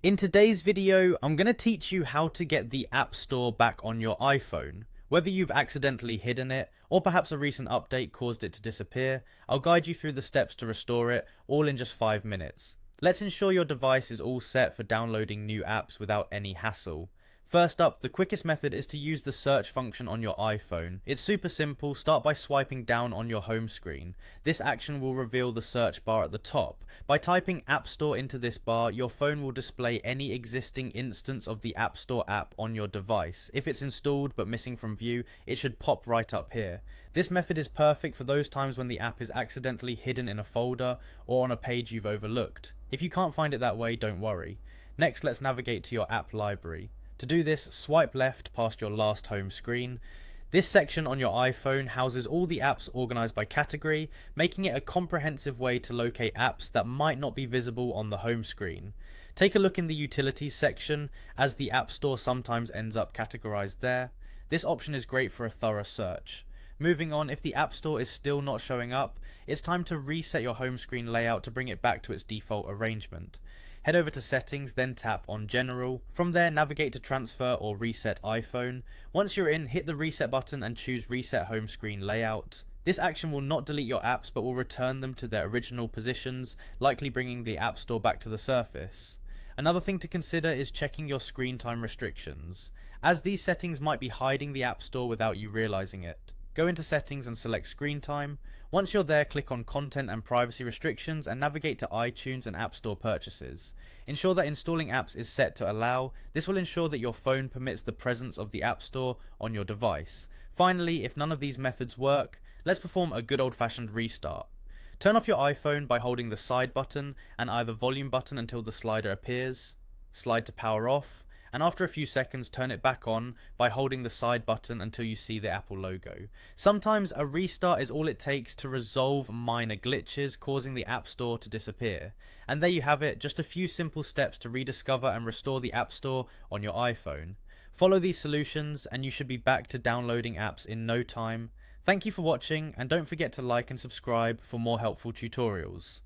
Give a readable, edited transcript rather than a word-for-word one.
In today's video, I'm going to teach you how to get the App Store back on your iPhone. Whether you've accidentally hidden it, or perhaps a recent update caused it to disappear, I'll guide you through the steps to restore it, all in just 5 minutes. Let's ensure your device is all set for downloading new apps without any hassle. First up, the quickest method is to use the search function on your iPhone. It's super simple. Start by swiping down on your home screen. This action will reveal the search bar at the top. By typing App Store into this bar, your phone will display any existing instance of the App Store app on your device. If it's installed but missing from view, it should pop right up here. This method is perfect for those times when the app is accidentally hidden in a folder or on a page you've overlooked. If you can't find it that way, don't worry. Next, let's navigate to your app library. To do this, swipe left past your last home screen. This section on your iPhone houses all the apps organized by category, making it a comprehensive way to locate apps that might not be visible on the home screen. Take a look in the utilities section, as the App Store sometimes ends up categorized there. This option is great for a thorough search. Moving on, if the App Store is still not showing up, it's time to reset your home screen layout to bring it back to its default arrangement. Head over to Settings, then tap on General. From there, navigate to Transfer or Reset iPhone. Once you're in, hit the Reset button and choose Reset Home Screen Layout. This action will not delete your apps but will return them to their original positions, likely bringing the App Store back to the surface. Another thing to consider is checking your screen time restrictions, as these settings might be hiding the App Store without you realizing it. Go into Settings and select Screen Time. Once you're there, click on Content and Privacy Restrictions and navigate to iTunes and App Store purchases. Ensure that installing apps is set to allow. This will ensure that your phone permits the presence of the App Store on your device. Finally, if none of these methods work, let's perform a good old-fashioned restart. Turn off your iPhone by holding the side button and either volume button until the slider appears, slide to power off, and after a few seconds turn it back on by holding the side button until you see the Apple logo. Sometimes a restart is all it takes to resolve minor glitches causing the App Store to disappear. And there you have it, just a few simple steps to rediscover and restore the App Store on your iPhone. Follow these solutions and you should be back to downloading apps in no time. Thank you for watching, and don't forget to like and subscribe for more helpful tutorials.